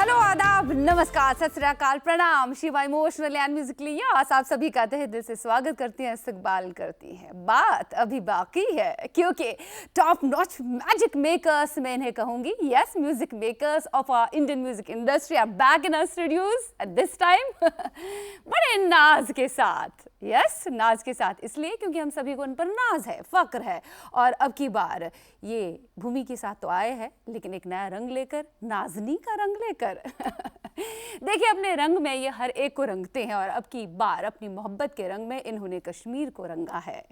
Hello, आदाब, नमस्कार, सत श्री अकाल, प्रणाम, Shiva emotionally and Musically yes, आप सभी का तहे दिल से स्वागत करती हैं, इस्तकबाल करती हैं। बात अभी बाकी है क्योंकि टॉप नॉच मैजिक मेकर्स मैं इन्हें कहूंगी, yes, music makers of our Indian music industry are back in our studios at this time बड़े नाज के साथ, यस, नाज के साथ इसलिए क्योंकि हम सभी को उन पर नाज है, फक्र है। और अब की बार ये भूमि के साथ तो आए हैं लेकिन एक नया रंग लेकर, नाजनी का रंग लेकर देखिए, अपने रंग में ये हर एक को रंगते हैं और अब की बार अपनी मोहब्बत के रंग में इन्होंने कश्मीर को रंगा है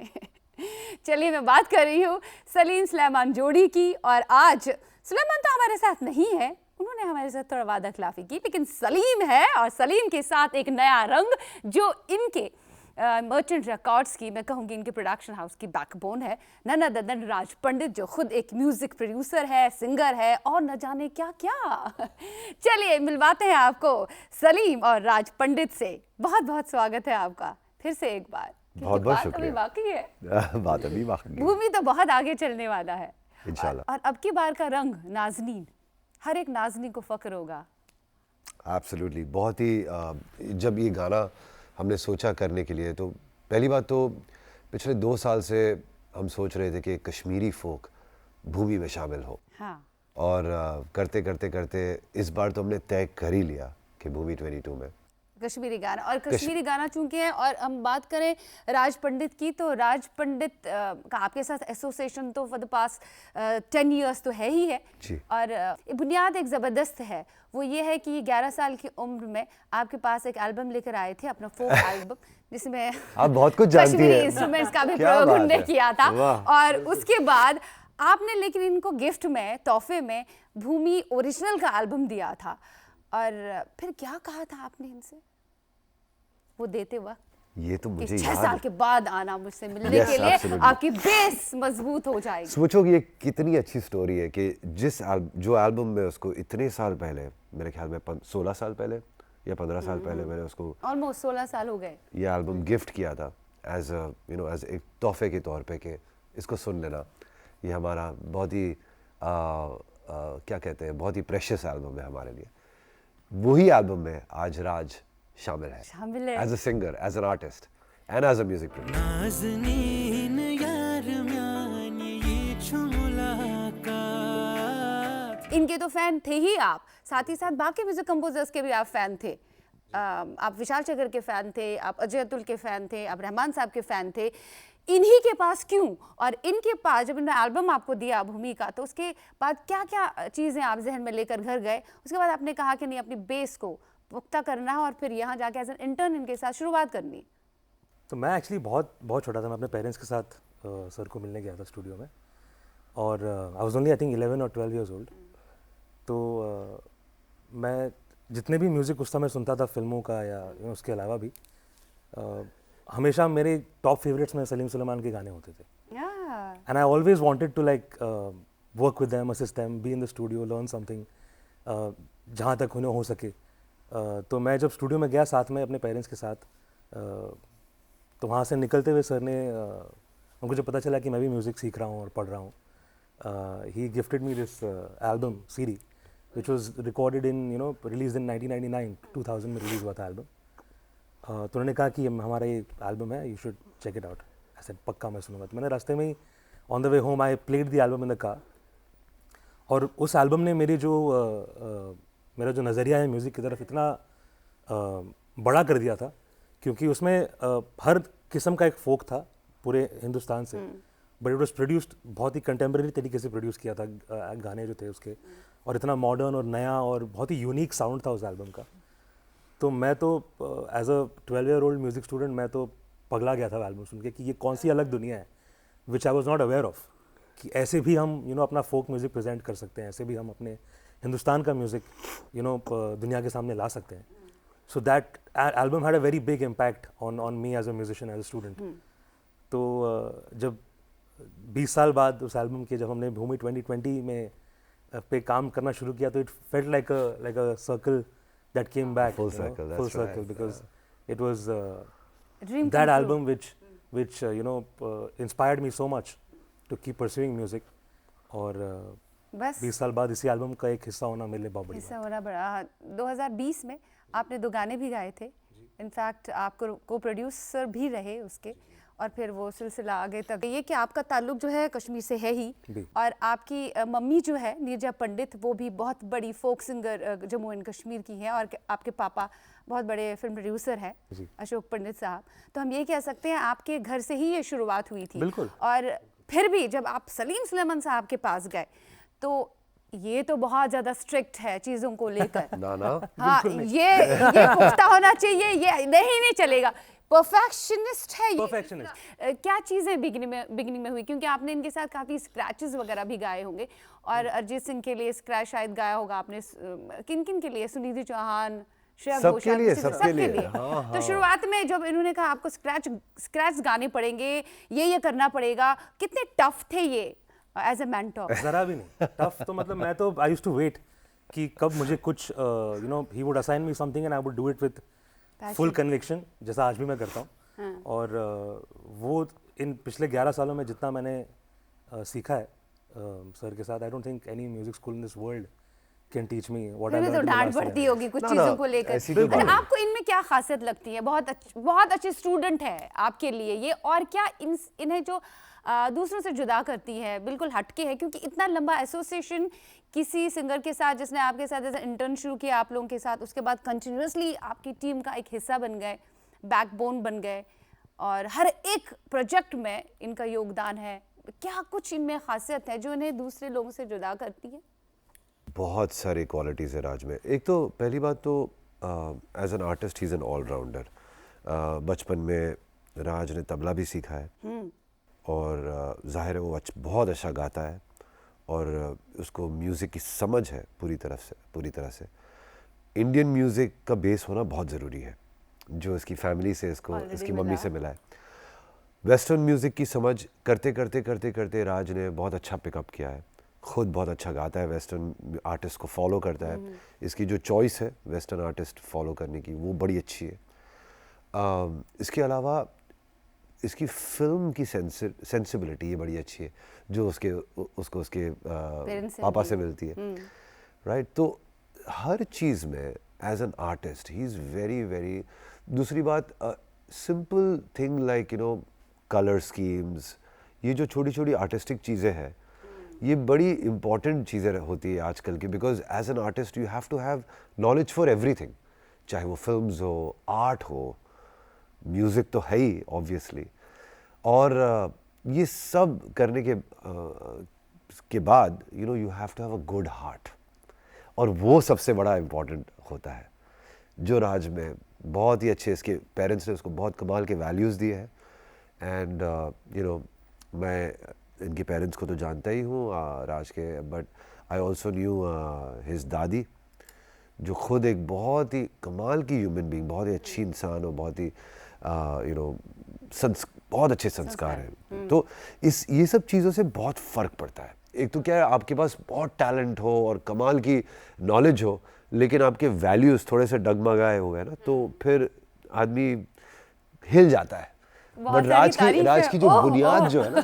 चलिए, मैं बात कर रही हूँ सलीम सुलेमान जोड़ी की। और आज सुलेमान तो हमारे साथ नहीं है, उन्होंने हमारे साथ थोड़ा वादा खिलाफी की, लेकिन सलीम है और सलीम के साथ एक नया रंग जो इनके मर्चेंट रिकॉर्ड्स की, मैं कहूँगी इनके प्रोडक्शन हाउस की बैकबोन है, नन अदर देन राज पंडित, जो खुद एक म्यूजिक प्रोड्यूसर है, सिंगर है और न जाने क्या क्या चलिए मिलवाते हैं आपको सलीम और राज पंडित से। बहुत बहुत स्वागत है आपका फिर से एक बार। बहुत बहुत शुक्रिया। बाकी है बात अभी बाकी है। भूमि तो बहुत आगे चलने वाला है इंशाल्लाह। और अब की बार का रंग नाजनीन, हर एक नाजनी को फक्र होगा। एब्सोल्युटली, बहुत ही जब ये गाना हमने सोचा करने के लिए, तो पहली बात तो पिछले 2 साल से हम सोच रहे थे कि कश्मीरी फोक भूमि में शामिल हो। हाँ। और करते करते करते इस बार तो हमने तय कर ही लिया कि भूमि 22 में कश्मीरी गाना, और कश्मीरी गाना चूंकि है। और हम बात करें राज पंडित की, तो राज पंडित का आपके साथ एसोसिएशन तो फॉर द पास्ट 10 इयर्स तो है ही है जी। और बुनियाद एक ज़बरदस्त है, वो ये है कि 11 साल की उम्र में आपके पास एक एल्बम लेकर आए थे, अपना फोक एल्बम, जिसमें आप बहुत कुछ जानती कश्मीरी हैं। इंस्ट्रूमेंट्स का भी क्या प्रयोग बात उन्होंने है। किया था। वाह। और उसके बाद आपने लेकिन इनको गिफ्ट में, तोहफे में भूमि ओरिजिनल का एल्बम दिया था। और फिर क्या कहा था आपने इनसे वो देते वक्त? ये तो मुझे 6 याद साल है। के बाद आना मुझसे मिलने Yes, के लिए, absolutely. आपकी बेस मजबूत हो जाएगी। सोचो कि ये कितनी अच्छी स्टोरी है कि जो एल्बम में उसको इतने साल पहले, मेरे ख्याल में 16 साल पहले या 15 साल पहले मैंने उसको ऑलमोस्ट 16 साल हो गए। ये एल्बम गिफ्ट किया था एज एज एक तोहफे के तौर पे कि इसको सुन लेना, ये हमारा बहुत ही क्या कहते हैं, बहुत ही प्रेशियस एल्बम है हमारे लिए। वही एल्बम में आज राज शामिल है as a singer, as an artist and as a music producer. इनके तो फैन थे ही आप, साथ ही साथ बाकी म्यूजिक कंपोजर्स के भी आप फैन थे। आप विशाल चगर के फैन थे, आप अजय अतुल के फैन थे, आप रहमान साहब के फैन थे। इन्हीं के पास क्यों? और इनके पास जब इन्होंने एल्बम आपको दिया भूमि का, तो उसके बाद क्या क्या चीज़ें आप जहन में लेकर घर गए? उसके बाद आपने कहा कि नहीं, अपनी बेस को पुख्ता करना है और फिर यहाँ जाके एज एन इंटर्न इनके साथ शुरुआत करनी। तो मैं एक्चुअली बहुत छोटा था, मैं अपने पेरेंट्स के साथ सर को मिलने गया था स्टूडियो में, और I was only I think 11 और 12 इयर्स ओल्ड। तो मैं जितने भी म्यूज़िक उस समय सुनता था फिल्मों का या उसके अलावा भी, हमेशा मेरे टॉप फेवरेट्स में सलीम सुलेमान के गाने होते थे। And I always wanted to like work with them, assist them, be in the studio, learn something जहाँ तक उन्हें हो सके। तो मैं जब स्टूडियो में गया साथ में अपने पेरेंट्स के साथ, तो वहाँ से निकलते हुए सर ने, उनको जब पता चला कि मैं भी म्यूज़िक सीख रहा हूँ और पढ़ रहा हूँ, he gifted me this album CD which was recorded in released in 1999, 2000 में रिलीज हुआ था एल्बम। तो उन्होंने कहा कि हमारा ये एल्बम है, you should check it out. ऐसे पक्का मैं सुनूंगा। तो मैंने रास्ते में ही on the way home I played the album in the car, और उस एल्बम ने मेरा जो नज़रिया है म्यूज़िक की तरफ इतना बड़ा कर दिया था, क्योंकि उसमें हर किस्म का एक फोक था पूरे हिंदुस्तान से, बट इट वॉज प्रोड्यूस्ड बहुत ही कंटेम्प्रेरी तरीके से प्रोड्यूस किया था गाने जो थे उसके, और इतना मॉडर्न और नया और बहुत ही यूनिक साउंड था उस एल्बम का। तो मैं तो as a 12 year old music student मैं तो पगला गया था एल्बम सुन के कि ये कौन सी अलग दुनिया है, which I was not aware of, कि ऐसे भी हम अपना फोक म्यूज़िक प्रेजेंट कर सकते हैं, ऐसे भी हम अपने हिंदुस्तान का म्यूज़िक दुनिया के सामने ला सकते हैं। So that album had a very big impact on me as a musician, as a student. तो जब 20 साल बाद उस एल्बम के जब हमने भूमि 2020 में पे काम करना शुरू किया, तो it felt like a circle that came back, full circle, because it was Dream that come album which inspired me so much to keep pursuing music। और बस 20 साल बाद इसी एल्बम का एक हिस्सा होना मेरे लिए बहुत बड़ी हिस्सा होना बड़ा। 2020 में आपने 2 गाने भी गाए थे, इनफैक्ट आप को प्रोड्यूसर भी रहे उसके, और फिर वो सिलसिला आगे तक। ये कि आपका ताल्लुक जो है कश्मीर से है ही, और आपकी मम्मी जो है नीरजा पंडित, वो भी बहुत बड़ी folk singer Jammu and Kashmir की हैं, और आपके पापा बहुत बड़े फिल्म प्रोड्यूसर हैं अशोक पंडित साहब। तो हम ये कह सकते हैं आपके घर से ही ये शुरुआत हुई थी। बिल्कुल। और फिर भी जब आप सलीम सुलेमान साहब के पास गए तो ये तो बहुत ज्यादा स्ट्रिक्ट है चीजों को लेकर। ना हाँ, ये पुख्ता होना चाहिए, ये नहीं चलेगा, परफेक्शनिस्ट है ये। Perfectionist। क्या चीज़ें बिगनिंग में हुई, क्योंकि आपने इनके साथ काफ़ी स्क्रैचेस वगैरह भी गाए होंगे, और अरिजीत सिंह के लिए स्क्रैच शायद गाया होगा आपने, किन किन के लिए, सुनिधि चौहान, श्रेया सबके लिए, सबके लिए। तो शुरुआत में जब इन्होंने कहा आपको स्क्रैच गाने पड़ेंगे, ये करना पड़ेगा, कितने टफ थे ये एज ए मेंटर? जरा भी नहीं टफ। तो मतलब मैं तो आई यूज्ड टू वेट कि कब मुझे कुछ you know he would assign me something and I would do it with full conviction, जैसा आज भी मैं करता हूँ। और वो इन पिछले 11 सालों में जितना मैंने सीखा है सर के साथ, I don't think any music school in this world can teach me what I learned. तो डांट पड़ती होगी कुछ चीजों को लेकर। अच्छा, आपको इनमें क्या खासियत लगती है? बहुत अच्छे स्टूडेंट है आपके लिए ये, और क्या इन्हें जो दूसरों से जुदा करती है, बिल्कुल हटके है, क्योंकि इतना लंबा एसोसिएशन किसी सिंगर के साथ जिसने आपके साथ एज इंटर्न शुरू किया आप लोगों के साथ, उसके बाद कंटिन्यूसली आपकी टीम का एक हिस्सा बन गए, बैकबोन बन गए, और हर एक प्रोजेक्ट में इनका योगदान है। क्या कुछ इनमें खासियत है जो इन्हें दूसरे लोगों से जुदा करती है? बहुत सारी क्वालिटीज़ है राज में। एक तो पहली बात तो as an artist he is an allrounder. बचपन में राज ने तबला भी सीखा है, और ज़ाहिर है वो बहुत अच्छा गाता है, और उसको म्यूज़िक की समझ है पूरी तरह से। इंडियन म्यूज़िक का बेस होना बहुत ज़रूरी है, जो इसकी फैमिली से इसकी मम्मी से मिला है। वेस्टर्न म्यूज़िक की समझ करते राज ने बहुत अच्छा पिकअप किया है, खुद बहुत अच्छा गाता है, वेस्टर्न आर्टिस्ट को फॉलो करता है। इसकी जो चॉइस है वेस्टर्न आर्टिस्ट फॉलो करने की, वो बड़ी अच्छी है। इसके अलावा इसकी फिल्म की सेंसिबिलिटी ये बड़ी अच्छी है, जो उसको उसके पापा से मिलती है, राइट। तो हर चीज़ में as an artist he is very very. दूसरी बात, simple thing like you know colour schemes, ये जो छोटी छोटी आर्टिस्टिक चीज़ें हैं, ये बड़ी इम्पॉर्टेंट चीज़ें होती है आजकल की, because as an artist you have to have knowledge for everything, चाहे वो फिल्म्स हो, आर्ट हो, म्यूज़िक तो है ही ऑब्वियसली। और ये सब करने के बाद you know you have to have a good heart, और वो सबसे बड़ा इम्पॉर्टेंट होता है, जो राज में बहुत ही अच्छे, इसके पेरेंट्स ने उसको बहुत कमाल के वैल्यूज़ दिए हैं। एंड यू नो मैं इनके पेरेंट्स को तो जानता ही हूँ राज के, but I also new his दादी, जो खुद एक बहुत ही कमाल की ह्यूमन बीइंग, बहुत ही अच्छी इंसान और बहुत ही यू नो बहुत अच्छे संस्कार हैं। तो ये सब चीज़ों से बहुत फ़र्क पड़ता है। एक तो क्या है, आपके पास बहुत टैलेंट हो और कमाल की नॉलेज हो, लेकिन आपके वैल्यूज़ थोड़े से डगमगाए हुए हैं ना, तो फिर आदमी हिल जाता है। बट राज की जो बुनियाद जो है ना,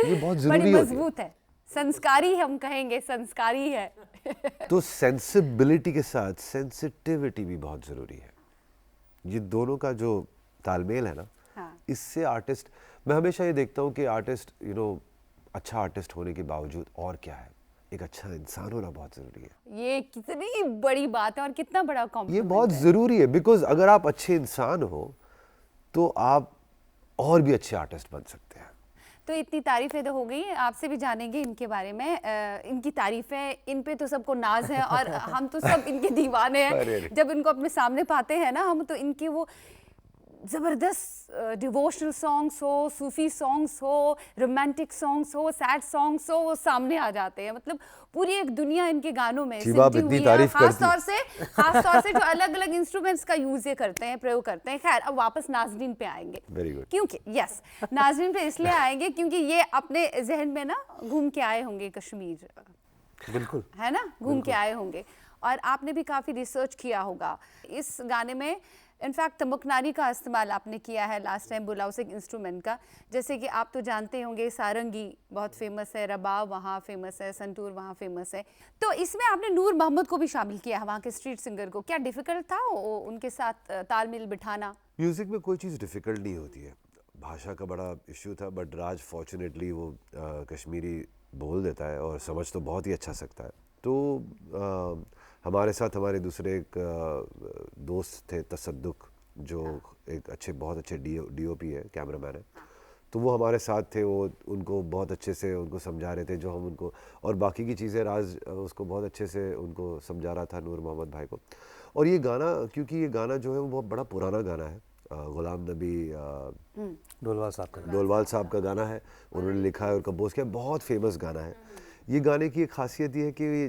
ये बहुत ज़रूरी मजबूत है, संस्कारी हम कहेंगे, संस्कारी है। तो सेंसिबिलिटी के साथ सेंसिटिविटी भी बहुत ज़रूरी है। ये दोनों का जो तालमेल है ना, इससे आर्टिस्ट, मैं हमेशा ये देखता हूँ कि आर्टिस्ट यू नो अच्छा आर्टिस्ट होने के बावजूद और क्या है, एक अच्छा इंसान होना बहुत ज़रूरी है। ये कितनी बड़ी बात है और कितना बड़ा कॉम्प्लीमेंट ये बहुत ज़रूरी है, बिकॉज अगर आप अच्छे इंसान हो तो आप और भी अच्छे आर्टिस्ट बन सकते हैं। तो इतनी तारीफें तो हो गई, आपसे भी जानेंगे इनके बारे में। इनकी तारीफें, इन पे तो सबको नाज है, और हम तो सब इनके दीवाने हैं। जब इनको अपने सामने पाते हैं ना हम, तो इनके वो ज़बरदस्त डिवोशनल सॉन्ग्स हो, सूफी सॉन्ग्स हो, रोमांटिक सॉन्ग्स हो, सैड सॉन्ग्स हो, वो सामने आ जाते हैं। मतलब पूरी एक दुनिया इनके गानों में सिमटी हुई है, खास तौर से जो अलग अलग इंस्ट्रूमेंट्स का यूज़ ये करते हैं, प्रयोग करते हैं। खैर, अब वापस नाज़रीन पे आएंगे, क्योंकि यस नाज़रीन पे इसलिए आएंगे क्योंकि ये अपने जहन में ना घूम के आए होंगे कश्मीर, बिल्कुल है ना, घूम के आए होंगे, और आपने भी काफ़ी रिसर्च किया होगा। इस गाने में इनफैक्ट तमुकनारी का इस्तेमाल आपने किया है लास्ट टाइम बुलाउसिक इंस्ट्रूमेंट का, जैसे कि आप तो जानते होंगे सारंगी बहुत फेमस है, रबाब वहाँ फेमस है, संतूर वहाँ फेमस है, तो इसमें आपने नूर मोहम्मद को भी शामिल किया है, वहाँ के स्ट्रीट सिंगर को। क्या डिफ़िकल्ट था उनके साथ तालमेल बिठाना? म्यूज़िक में कोई चीज़ डिफ़िकल्ट नहीं होती है, भाषा का बड़ा इश्यू था, बट राज फॉर्चुनेटली वो कश्मीरी बोल देता है और समझ तो बहुत ही अच्छा सकता है। तो हमारे साथ हमारे दूसरे एक दोस्त थे तसद्दुक, जो एक बहुत अच्छे डीओपी है, कैमरामैन है, तो वो हमारे साथ थे। वो उनको बहुत अच्छे से उनको समझा रहे थे जो हम उनको, और बाकी की चीज़ें राज उसको बहुत अच्छे से उनको समझा रहा था, नूर मोहम्मद भाई को। और ये गाना, क्योंकि ये गाना जो है वो बहुत बड़ा पुराना गाना है, गुलाम नबी डोलवाल साहब का गाना है, उन्होंने लिखा है और कंपोज किया, बहुत फेमस गाना है। ये गाने की एक खासियत ये है कि ये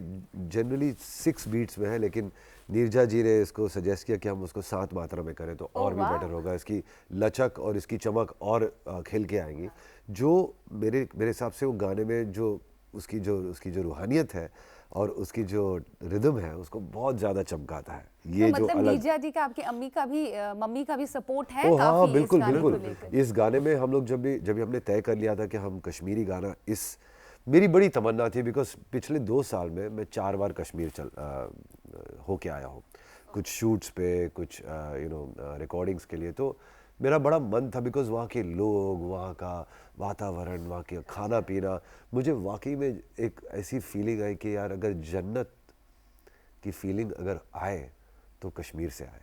जनरली 6 बीट्स में है, लेकिन नीरजा जी ने इसको सजेस्ट किया कि हम उसको 7 मात्रा में करें तो और भी बेटर होगा, इसकी लचक और इसकी चमक और खिल के आएंगी। जो मेरे हिसाब से वो गाने में जो उसकी जो रूहानियत है और उसकी जो रिदम है उसको बहुत ज़्यादा चमकाता है। ये तो जो मतलब अलग, नीरजा जी का, आपकी अम्मी का भी, मम्मी का भी सपोर्ट है हाँ काफी बिल्कुल इस गाने को बिल्कुल। लेकर? इस गाने में हम लोग जब भी हमने तय कर लिया था कि हम कश्मीरी गाना, मेरी बड़ी तमन्ना थी, बिकॉज पिछले 2 साल में मैं 4 बार कश्मीर होके आया हूँ, कुछ शूट्स पे, कुछ रिकॉर्डिंग्स के लिए। तो मेरा बड़ा मन था, बिकॉज वहाँ के लोग, वहाँ का वातावरण, वहाँ के खाना पीना, मुझे वाकई में एक ऐसी फीलिंग आई कि यार अगर जन्नत की फीलिंग अगर आए तो कश्मीर से आए।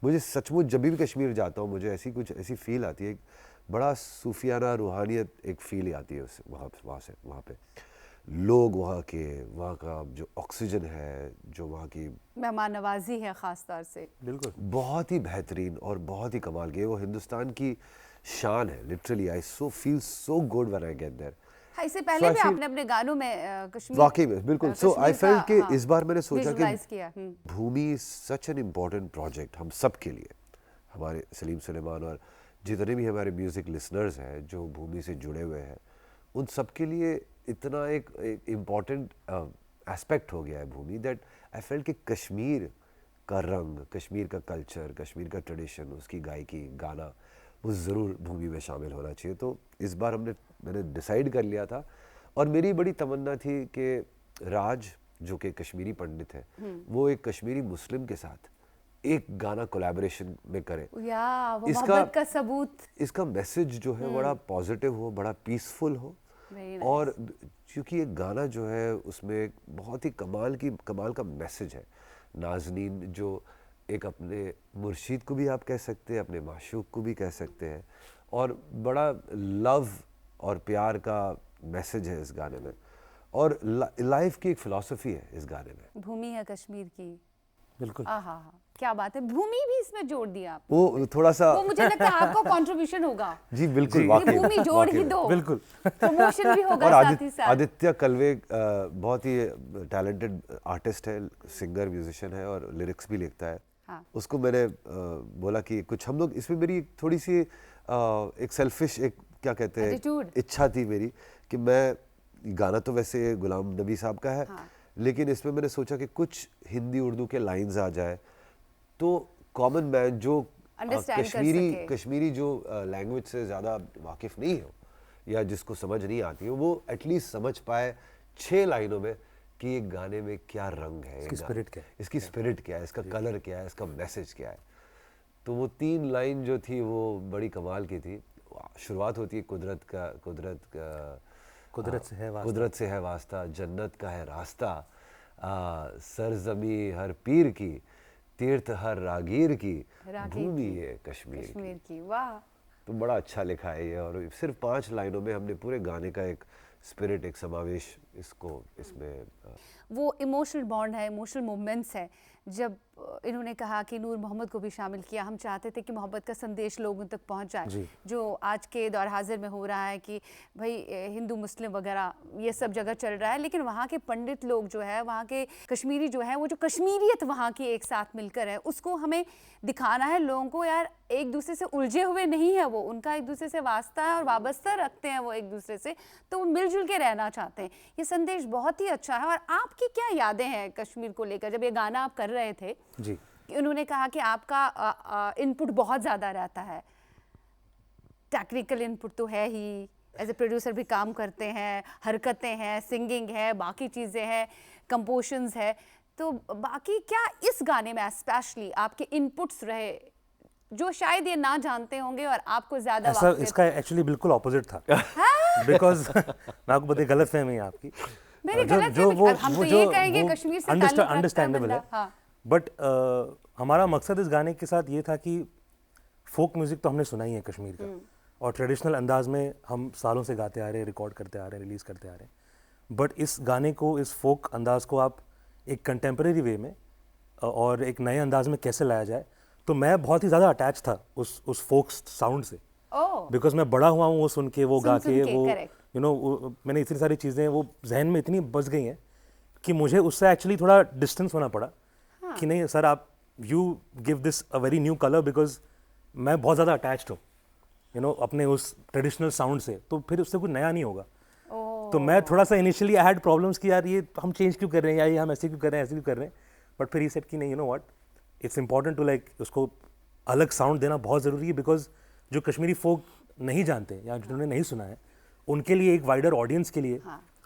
मुझे सचमुच जब भी कश्मीर जाता हूँ मुझे ऐसी फील आती है, बड़ा सूफियाना रूहानियत एक फील आती है उससे, वहाँ पे लोग, वहाँ का जो ऑक्सीजन है, जो वहाँ की मेहमान नवाजी है ख़ास तौर से, बिल्कुल बहुत ही बेहतरीन और बहुत ही कमाल की है। वो हिंदुस्तान की शान है, literally. I feel so good when I get there. हाँ, इससे पहले भी आपने अपने गानों में कश्मीर, वाकई में बिल्कुल। सो आई फेल्ट कि इस बार मैंने सोचा कि visualize किया। भूमि सच एन इम्पॉर्टेंट प्रोजेक्ट हम सब के लिए, हमारे सलीम सुलेमान और जितने भी हमारे म्यूज़िक लिसनर्स हैं जो भूमि से जुड़े हुए हैं, उन सब के लिए इतना एक इम्पॉर्टेंट एस्पेक्ट हो गया है भूमि, दैट आई फेल्ट कि कश्मीर का रंग, कश्मीर का कल्चर, कश्मीर का ट्रेडिशन, उसकी गायकी, गाना, वो ज़रूर भूमि में शामिल होना चाहिए। तो इस बार मैंने डिसाइड कर लिया था, और मेरी बड़ी तमन्ना थी कि राज जो कि कश्मीरी पंडित है, वो एक कश्मीरी मुस्लिम के साथ एक गाना कोलैबोरेशन में करे। वो मोहब्बत का सबूत, इसका मैसेज जो है बड़ा पॉजिटिव हो, बड़ा पीसफुल हो। और क्योंकि ये गाना जो है उसमें बहुत ही कमाल का मैसेज है। नाज़नीन जो एक अपने मुर्शिद को भी आप कह सकते हैं, अपने माशूक को भी कह सकते हैं, और बड़ा लव और प्यार का मैसेज है इस गाने में, और लाइफ की एक फिलॉसफी है इस गाने में। भूमि है कश्मीर की, बिल्कुल। आहा, क्या बात है, भूमि भी इसमें जोड़ दिया आप। वो थोड़ा सा, वो मुझे लगता है आपका कंट्रीब्यूशन होगा। जी बिल्कुल, ये वाकई भूमि जोड़ ही दो, बिल्कुल। प्रमोशन भी होगा और साथ ही साथ। आदित्य कलवे बहुत ही टैलेंटेड आर्टिस्ट है, सिंगर, म्यूजिशियन है, और लिरिक्स भी लिखता है। हाँ। उसको मैंने बोला कि कुछ हम लोग इसमें, मेरी थोड़ी सी एक सेल्फिश, एक क्या कहते हैं, Attitude। इच्छा थी मेरी कि मैं, गाना तो वैसे गुलाम नबी साहब का है, हाँ। लेकिन इसमें मैंने सोचा कि कुछ हिंदी उर्दू के लाइंस आ जाए तो कॉमन मैन जो Understand कर सके। कश्मीरी जो लैंग्वेज से ज़्यादा वाकिफ़ नहीं हो या जिसको समझ नहीं आती हो, वो एटलीस्ट समझ पाए 6 लाइनों में कि ये गाने में क्या रंग है, इसकी स्पिरिट क्या है, इसकी स्पिरिट क्या है, इसका कलर क्या है, इसका मैसेज क्या है। तो वो 3 लाइन जो थी वो बड़ी कमाल की थी। शुरुआत होती है कुदरत से है वास्ता, जन्नत का है रास्ता, सरजमी हर पीर की, तीर्थ हर रागीर की, भूमि है कश्मीर की। वाह, तो बड़ा अच्छा लिखा है ये, और सिर्फ 5 लाइनों में हमने पूरे गाने का एक स्पिरिट, एक समावेश इसको इसमें। वो इमोशनल बॉन्ड है, इमोशनल मोमेंट्स है। जब इन्होंने कहा कि नूर मोहम्मद को भी शामिल किया, हम चाहते थे कि मोहब्बत का संदेश लोगों तक पहुंच जाए, जो आज के दौर हाजिर में हो रहा है कि भाई हिंदू मुस्लिम वगैरह ये सब जगह चल रहा है, लेकिन वहाँ के पंडित लोग जो है, वहाँ के कश्मीरी जो है, वो जो कश्मीरियत वहाँ की एक साथ मिलकर है, उसको हमें दिखाना है लोगों को। यार एक दूसरे से उलझे हुए नहीं है वो, उनका एक दूसरे से वास्ता है और वाबस्ता रखते हैं वो एक दूसरे से, तो वो मिलजुल के रहना चाहते हैं। ये संदेश बहुत ही अच्छा है। और आपकी क्या यादें हैं कश्मीर को लेकर जब ये गाना आप कर रहे थे? जी, कि उन्होंने कहा कि आपका इनपुट बहुत ज़्यादा रहता है, टेक्निकल इनपुट तो है ही, एज ए प्रोड्यूसर भी काम करते हैं, हरकतें हैं, सिंगिंग है, बाकी चीज़ें हैं, कंपोजिशंस है, तो बाकी क्या इस गाने में स्पेशली आपके इनपुट्स रहे जो शायद ये ना जानते होंगे और आपको ज़्यादा ऐसा इसका एक्चुअली बिल्कुल ऑपोजिट था बिकॉज मैं आपको बताइए गलत फहमी है आपकी मेरी गलत हम तो ये कहेंगे कश्मीर से ताल्लुक रखता है अंडरस्टैंडेबल है बंदा, हाँ। बट हमारा मकसद इस गाने के साथ ये था कि फोक म्यूजिक तो हमने सुना ही है कश्मीर का और ट्रेडिशनल अंदाज में हम सालों से गाते आ रहे हैं, रिकॉर्ड करते आ रहे हैं, रिलीज करते आ रहे हैं, बट इस गाने को, इस फोक अंदाज को आप एक कंटेम्प्रेरी वे में और एक नए अंदाज में कैसे लाया जाए, तो मैं बहुत ही ज़्यादा अटैच था उस फोक साउंड से बिकॉज मैं बड़ा हुआ हूँ वो सुन के, वो गा के, वो यू नो मैंने इतनी सारी चीज़ें वो जहन में इतनी बस गई हैं कि मुझे उससे एक्चुअली थोड़ा डिस्टेंस होना पड़ा कि नहीं सर आप you give this a very new colour because मैं बहुत ज़्यादा अटैच्ड हूँ यू नो अपने उस ट्रेडिशनल साउंड से, तो फिर उससे कुछ नया नहीं होगा। तो मैं थोड़ा सा इनिशियली आई हैड प्रॉब्लम्स कि यार ये हम चेंज क्यों कर रहे हैं या ये हम ऐसे क्यों कर रहे हैं, ऐसे क्यों कर रहे हैं, बट फिर ये सेट कि नहीं, you know what, it's important to like उसको अलग साउंड देना बहुत ज़रूरी है बिकॉज जो कश्मीरी फोक नहीं जानते या जिन्होंने नहीं सुना है उनके लिए, एक वाइडर ऑडियंस के लिए,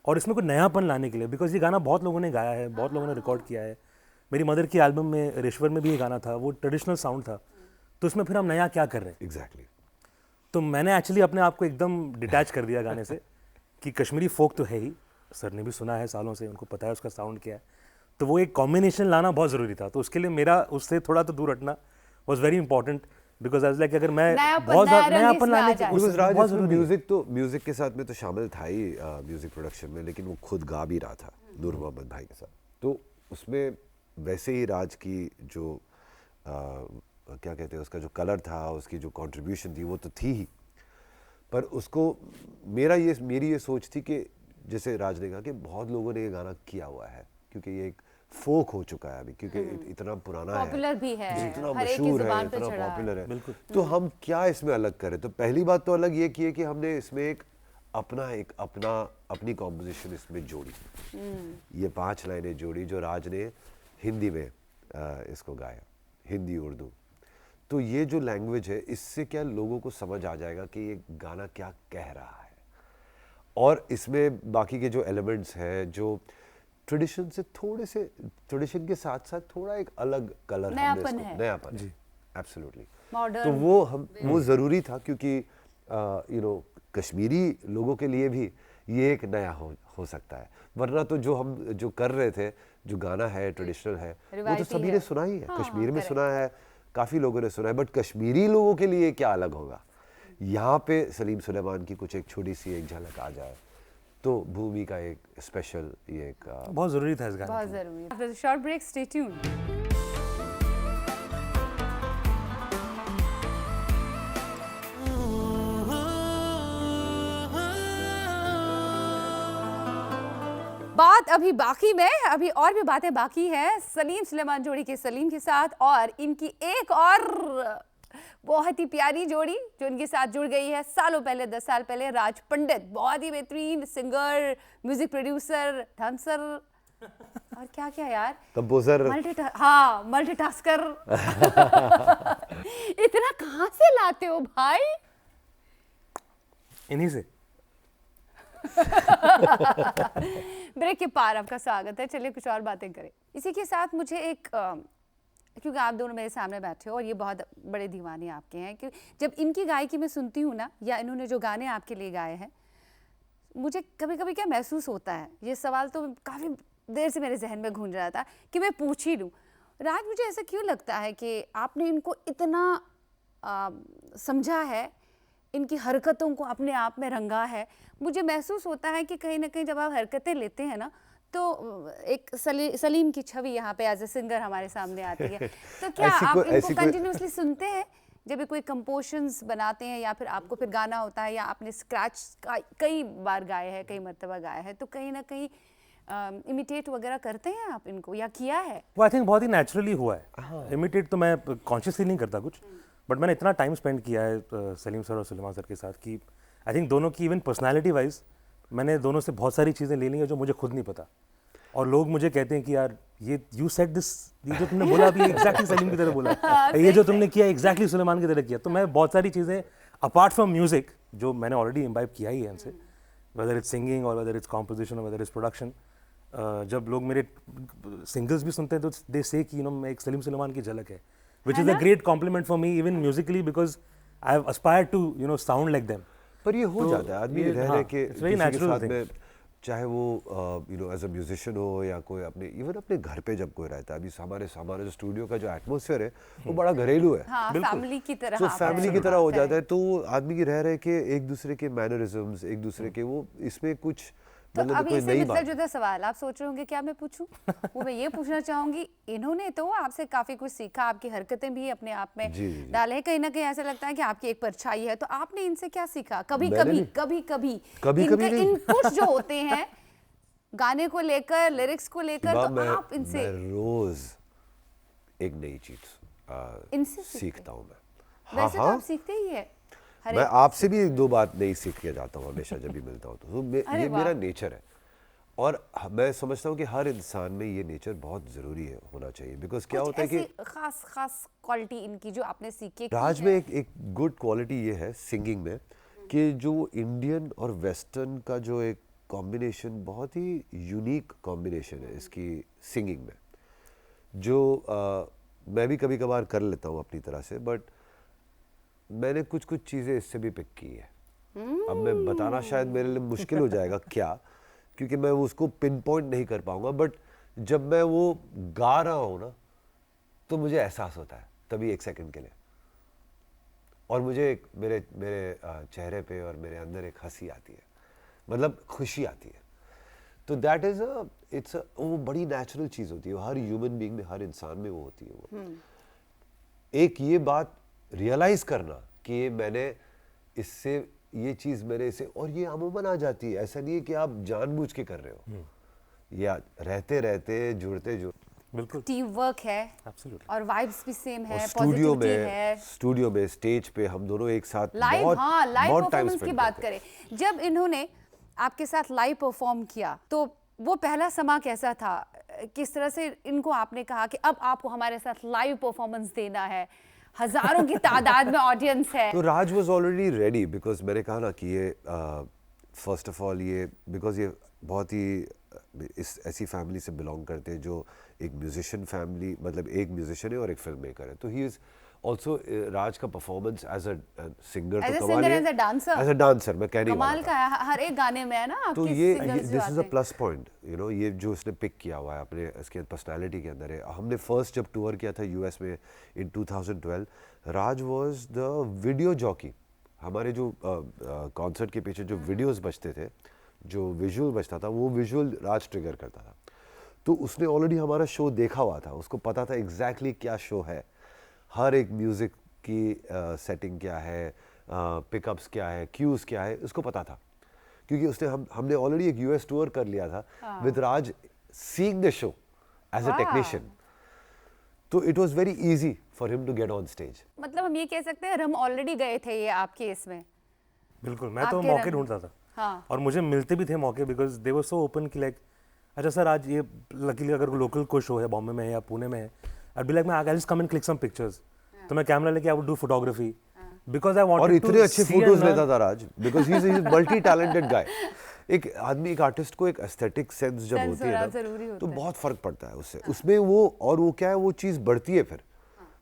और इसमें कोई नयापन लाने के लिए, बिकॉज ये गाना बहुत लोगों ने गाया है, बहुत लोगों ने रिकॉर्ड किया है। मेरी मदर की एल्बम में रेश्वर में भी ये गाना था, वो ट्रेडिशनल साउंड था, तो इसमें फिर हम नया क्या कर रहे हैं एग्जैक्टली। तो मैंने एक्चुअली अपने आप को एकदम डिटैच कर दिया गाने से कि कश्मीरी फोक तो है ही, सर ने भी सुना है सालों से, उनको पता है उसका साउंड क्या है, तो वो एक कॉम्बिनेशन लाना बहुत ज़रूरी था। तो उसके लिए मेरा उससे थोड़ा तो दूर हटना was very important because I like अगर मैं बहुत नयापन लाने की बिकॉज राज इसमें म्यूजिक तो म्यूजिक के साथ में तो शामिल था ही म्यूजिक प्रोडक्शन में, लेकिन वो खुद गा भी रहा था नूर मोहम्मद भाई के साथ, तो उसमें वैसे ही राज की जो क्या कहते हैं उसका जो कलर था, उसकी जो कंट्रीब्यूशन थी वो तो थी ही, पर उसको मेरी ये सोच थी कि जैसे राज ने कहा कि बहुत लोगों ने ये गाना किया हुआ है क्योंकि ये एक फोक हो चुका है अभी, क्योंकि इतना पुराना है, पॉपुलर भी है, इतना हर एक की मशहूर है, जुबान पे इतना चढ़ा है। पॉपुलर है, तो हम क्या इसमें अलग करें। तो पहली बात तो अलग ये की है कि हमने इसमें एक अपनी कॉम्पोजिशन इसमें जोड़ी, ये 5 लाइनें जोड़ी जो राज ने हिंदी में इसको गाया, हिंदी उर्दू। तो ये जो लैंग्वेज है इससे क्या लोगों को समझ आ जाएगा कि ये गाना क्या कह रहा है, और इसमें बाकी के जो एलिमेंट्स हैं जो ट्रेडिशन से थोड़े से, ट्रेडिशन के साथ साथ थोड़ा एक अलग कलर, नयापन है, नयापन जी, एब्सोल्युटली। मॉडर्न, तो वो ज़रूरी था क्योंकि यू नो कश्मीरी लोगों के लिए भी ये एक नया हो सकता है, वरना तो जो हम जो कर रहे थे, जो गाना है ट्रेडिशनल है वो तो सभी ने सुना ही है, कश्मीर में सुना है, काफ़ी लोगों ने सुना है, बट कश्मीरी लोगों के लिए क्या अलग होगा। यहाँ पे सलीम सुलेमान की कुछ एक छोटी सी एक झलक आ जाए तो भूमि का एक स्पेशल ये एक बहुत ज़रूरी था इस गाने बहुत ज़रूरी। After short break stay tuned. बात अभी बाकी में, अभी और भी बातें बाकी हैं सलीम सुलेमान जोड़ी के सलीम के साथ, और इनकी एक और बहुत ही प्यारी जोड़ी जो इनके साथ जुड़ गई है सालों पहले, 10 साल पहले, राज पंडित, बहुत ही बेहतरीन सिंगर, म्यूजिक प्रोड्यूसर, डांसर और क्या क्या यार, कंपोजर, मल्टीटास्कर इतना कहाँ से लाते हो भाई? इन्हीं से। ब्रेक के पार आपका स्वागत है। चलिए कुछ और बातें करें। इसी के साथ मुझे एक क्योंकि आप दोनों मेरे सामने बैठे हो और ये बहुत बड़े दीवाने आपके हैं, कि जब इनकी गायकी में सुनती हूँ ना, या इन्होंने जो गाने आपके लिए गाए हैं, मुझे कभी कभी क्या महसूस होता है, ये सवाल तो काफ़ी देर से मेरे जहन में गूंज रहा था कि मैं पूछ ही लूँ। राज, मुझे ऐसा क्यों लगता है कि आपने इनको इतना समझा है, इनकी हरकतों को अपने आप में रंगा है? मुझे महसूस होता है कि कहीं ना कहीं जब आप हरकतें लेते हैं ना, तो एक सलीम की छवि यहाँ पे एज ए सिंगर हमारे सामने आती है। तो क्या आप इनको कंटिन्यूसली सुनते हैं जब भी कोई कंपोजिशंस बनाते हैं, या फिर आपको फिर गाना होता है, या आपने स्क्रैच कई बार गाए हैं, कई मरतबा गाया है, तो कहीं ना कहीं इमिटेट वगैरह करते हैं आप इनको, या किया है? वो आई थिंक बहुत ही नेचुरली हुआ है। इमिटेट तो मैं कॉन्शियसली नहीं करता कुछ, बट मैंने इतना टाइम स्पेंड किया है सलीम सर और सुलेमान सर के साथ कि आई थिंक दोनों की इवन पर्सनालिटी वाइज मैंने दोनों से बहुत सारी चीज़ें ले ली हैं जो मुझे खुद नहीं पता, और लोग मुझे कहते हैं कि यार ये यू सेड दिस, ये जो तुमने बोला अभी एग्जैक्टली सलीम की तरह बोला, ये जो तुमने किया एग्जैक्टली सुलेमान की तरह किया। तो मैं बहुत सारी चीज़ें अपार्ट फ्रॉम म्यूजिक जो मैंने ऑलरेडी इम्बाइब किया ही है इनसे, वेदर इट्स सिंगिंग और वेदर इट्स कॉम्पोजिशन और वेदर इट्स प्रोडक्शन। जब लोग मेरे सिंगल्स भी सुनते हैं तो दे से कि मैं एक सलीम सुलेमान की झलक है, which is a great compliment for me even musically, because I have aspired to sound like them. पर ये हो जाता है आदमी रह रहे के it's very किसी के natural साथ thing. में, चाहे वो एज अ म्यूजिशियन हो या कोई अपने इवन अपने घर पे जब कोई रहता है। अभी हमारे जो स्टूडियो का जो एटमॉस्फेयर है वो बड़ा घरेलू है, हाँ, फैमिली की तरह तो आप फैमिली हैं। की तरह हो जाता है। तो आदमी की रह रहे के एक दूसरे के मैनरिज्म्स, एक दूसरे के वो, इसमें कुछ तो मतलब अभी कोई इससे नई मिलता बात। जुलता सवाल आप सोच रहे होंगे क्या मैं पूछूं? वो मैं ये पूछना चाहूंगी, इन्होंने तो आपसे काफी कुछ सीखा, आपकी हरकतें भी अपने आप में जी, जी। डाले हैं, कहीं ना कहीं ऐसा लगता है कि आपकी एक परछाई है। तो आपने इनसे क्या सीखा? कभी मैंने कभी नहीं। कभी कभी कभी-कभी इनके नहीं। इनपुट जो होते हैं गाने को लेकर, लिरिक्स को लेकर, शिवा, तो आप इनसे मैं रोज एक नई चीज इनसे सीखता हूँ मैं। वैसे तो आप सीखते ही है हर मैं एक- आपसे भी एक दो बात नई सीख के जाता हूँ हमेशा जब भी मिलता हूँ तो अरे ये वाह। मेरा नेचर है। और मैं समझता हूँ कि हर इंसान में ये नेचर बहुत ज़रूरी है, होना चाहिए। बिकॉज क्या कुछ होता है कि ऐसी खास खास क्वालिटी इनकी जो आपने सीखी राज में एक गुड क्वालिटी ये है सिंगिंग में कि जो इंडियन और वेस्टर्न का जो एक कॉम्बिनेशन, बहुत ही यूनिक कॉम्बिनेशन है इसकी सिंगिंग में, जो मैं भी कभी कभार कर लेता हूँ अपनी तरह से, बट मैंने कुछ कुछ चीज़ें इससे भी पिक की है। अब मैं बताना शायद मेरे लिए मुश्किल हो जाएगा क्या, क्योंकि मैं उसको पिन पॉइंट नहीं कर पाऊंगा, बट जब मैं वो गा रहा हूँ ना तो मुझे एहसास होता है तभी एक सेकंड के लिए, और मुझे मेरे मेरे चेहरे पे और मेरे अंदर एक हंसी आती है, मतलब खुशी आती है। तो दैट इज़ इट्स वो बड़ी नेचुरल चीज़ होती है, हर ह्यूमन बीइंग में, हर इंसान में वो होती है। वो एक ये बात रियलाइज़ करना कि मैंने इससे ये चीज़ मैंने इसे, और ये अमूमन आ जाती है, ऐसा नहीं है कि आप जानबूझ के कर रहे हो, या रहते रहते जुड़ते बिल्कुल टीम वर्क है एब्सोल्युटली। और वाइब्स भी सेम है, स्टूडियो पॉजिटिविटी है। में स्टेज पे हम दोनों एक साथ लाइव, बहुत हाँ, लाइव बहुत टाइम परफॉर्मेंस की स्पेंड बात करें, जब इन्होंने आपके साथ लाइव परफॉर्म किया तो वो पहला समा कैसा था? किस तरह से इनको आपने कहा कि अब आपको हमारे साथ लाइव परफॉर्मेंस देना है, हजारों की तादाद में ऑडियंस है? तो राज वाज ऑलरेडी रेडी, बिकॉज मैंने कहा ना कि ये फर्स्ट ऑफ ऑल ये बिकॉज ये बहुत ही इस ऐसी फैमिली से बिलोंग करते हैं जो एक म्यूजिशियन फैमिली, मतलब एक म्यूजिशियन है और एक फिल्म मेकर है। तो ही इज ऑल्सो, राज का performance as a singer As a तो singer, कमाल है, as a dancer. As a dancer मैं कहने वाला कमाल था। का है, हर एक गाने में है ना तो आपके ये singers जो दिस इज आते अ हैं। प्लस पॉइंट, ये जो इसने पिक किया हुआ है अपने इसके पर्सनालिटी के अंदर है। हमने फर्स्ट जब टूर किया था यूएस में इन 2012, राज वाज द वीडियो जॉकी। हमारे जो कॉन्सर्ट के पीछे जो वीडियोस बजते थे, जो विजुअल बजता था, वो विजुअल राज ट्रिगर करता था। तो उसने ऑलरेडी हमारा शो देखा हुआ था, उसको पता था एग्जैक्टली क्या शो है, हर एक म्यूज़िक की सेटिंग क्या है, पिकअप्स क्या है, क्यूज़ क्या है, उसको पता था, क्योंकि उसने हमने ऑलरेडी एक यूएस टूर कर लिया था with Raj seeing the show as a technician. तो it was very easy for him to get on stage. मतलब हम ये कह सकते हैं हम ऑलरेडी गए थे ये आपके इसमें। बिल्कुल, मैं तो आपके मौके रंग- ढूंढता था। हाँ। और मुझे मिलते भी थे मौके, because they were so open कि लाइक अच्छा सर आज ये लकीली अगर लोकल कोई शो है बॉम्बे में है या पुणे में है, आई बी लाइक मैं I just come and click some pictures, तो मैं कैमरा लेके I would do photography because I और वांटेड इतने अच्छे फोटोज लेता था Raj, because he is multi talented guy. एक आदमी, एक आर्टिस्ट को एक एस्थेटिक सेंस जब Sense होती है होना ना, जरूरी होता तो है। बहुत फर्क पड़ता है उससे, उसमें वो, और वो क्या है, वो चीज़ बढ़ती है फिर,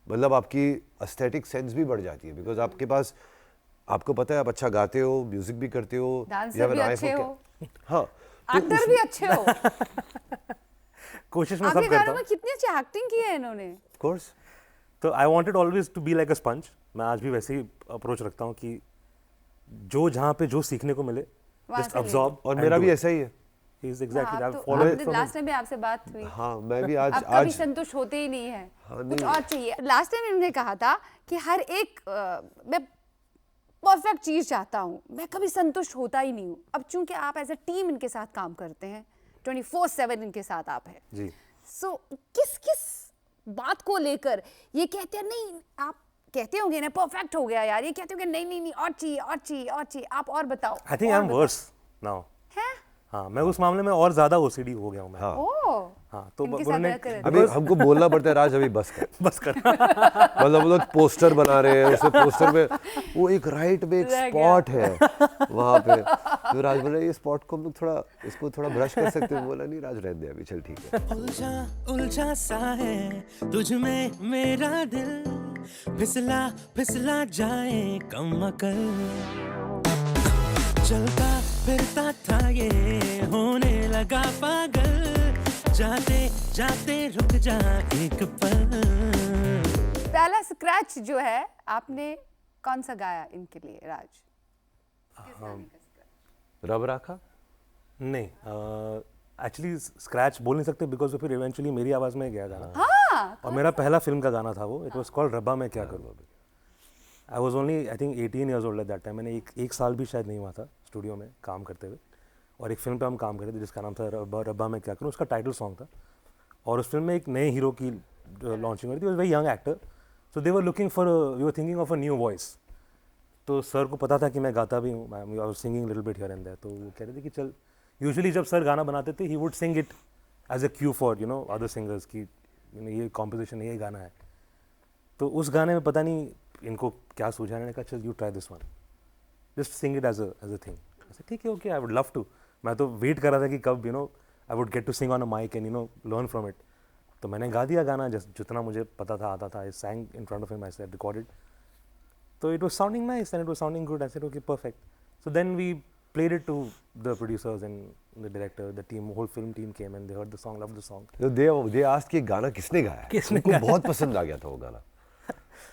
मतलब आपकी एस्थेटिक सेंस भी बढ़ जाती है, बिकॉज आपके पास, आपको पता है आप अच्छा गाते हो, म्यूजिक भी करते हो, डांसर you have भी an eye अच्छे for हो, हाँ, तो एक्टर भी अच्छे हो। कोशिश में आपके सब करता गानों हूँ। में कितनी अच्छी एक्टिंग की है इन्होंने। of course, तो I wanted always to be like a sponge. मैं आज भी वैसे ही अप्रोच रखता हूँ कि जो जहाँ पे जो सीखने को मिले वहाँ जस्ट से ले अब्सॉर्ब। और मेरा भी ऐसा ही है। इज एग्जैक्टली आई आप तो फॉलोड आपने लास्ट टाइम भी आपसे बात हुई, हाँ, मैं भी आज आप कभी आज संतुष्ट होते ही नहीं है, हाँ, कुछ नहीं। और चाहिए। लास्ट टाइम इन्होंने कहा था कि हर एक मैं परफेक्ट चीज चाहता हूँ, मैं कभी संतुष्ट होता ही नहीं हूँ। अब चूंकि आप एज अ टीम इनके साथ काम करते हैं, 24/7 इनके साथ आप हैं, जी। सो किस किस बात को लेकर ये कहते हैं, नहीं आप कहते होंगे ना परफेक्ट हो गया यार, ये कहते होंगे नहीं नहीं नहीं और चाहिए और चाहिए और चाहिए, आप और बताओ। I think I am worse now. है हाँ, मैं उस मामले में और ज़्यादा OCD हो गया हूँ मैं। हाँ ओह, हाँ, तो इनके साथ उन्होंने रहते रहते। अभी हमको बोलना पड़ता है राज अभी बस कर बस कर मतलब वो लोग पोस्टर बना रहे हैं, उसमें पोस्टर में वो एक राइट में एक रह स्पॉट है वहाँ पे, तो राज बोला ये स्पॉट को हम लोग थोड़ा इसको थोड़ा ब्रश कर सकते हैं, बोला नहीं राज रहने दे अभी, चल ठीक है। उलझा उलझा सा है तुझ में मेरा दिल, फिसला फिसला जाए कम अकल, चलता फिरता था ये होने लगा पागल, जाते जाते रुक जा एक पल। पहला स्क्रैच जो है आपने कौन सा गाया इनके लिए राज? रब राखा नहीं, एक्चुअली स्क्रैच बोल नहीं सकते बिकॉज फिर इवेंचुअली मेरी आवाज़ में गया गाना। हाँ, और मेरा पहला फिल्म का गाना था वो, इट वॉज कॉल्ड रब्बा मैं क्या करूँ। I was only I think 18 years old at that time. मैंने एक साल भी शायद नहीं हुआ था स्टूडियो में काम करते हुए, और एक फिल्म पे हम काम कर रहे थे जिसका नाम था रब्बा मैं क्या करूँ, उसका टाइटल सॉन्ग था। और उस फिल्म में एक नए हीरो की लॉन्चिंग हो रही थी, very young actor, so they were looking for, we were thinking of a new voice. तो सर को पता था कि मैं गाता भी हूँ, I was singing little bit here and there, तो वो कह रहे थे कि चल, यूजुअली जब सर गाना बनाते थे he would sing it as a cue for other singers की ये कॉम्पोजिशन ये गाना है। तो उस गाने में पता नहीं इनको क्या सूझा, मैंने कहा चल you try this one, just sing it as a thing. ऐसे ठीक है, okay, I would love to. मैं तो वेट कर रहा था कि कब I would get to sing on a mic and learn from it. तो मैंने गा दिया गाना जितना मुझे पता था, आता था। आई sang in front of him, I said, recorded. So it was sounding nice and it was sounding good. I said, okay, perfect. So then we played it to the producers and the director, the team, whole film team came and they heard the song, loved the song. तो they asked कि गाना किसने गाया है, किसने उनको गाया? बहुत पसंद आ गया था वो गाना।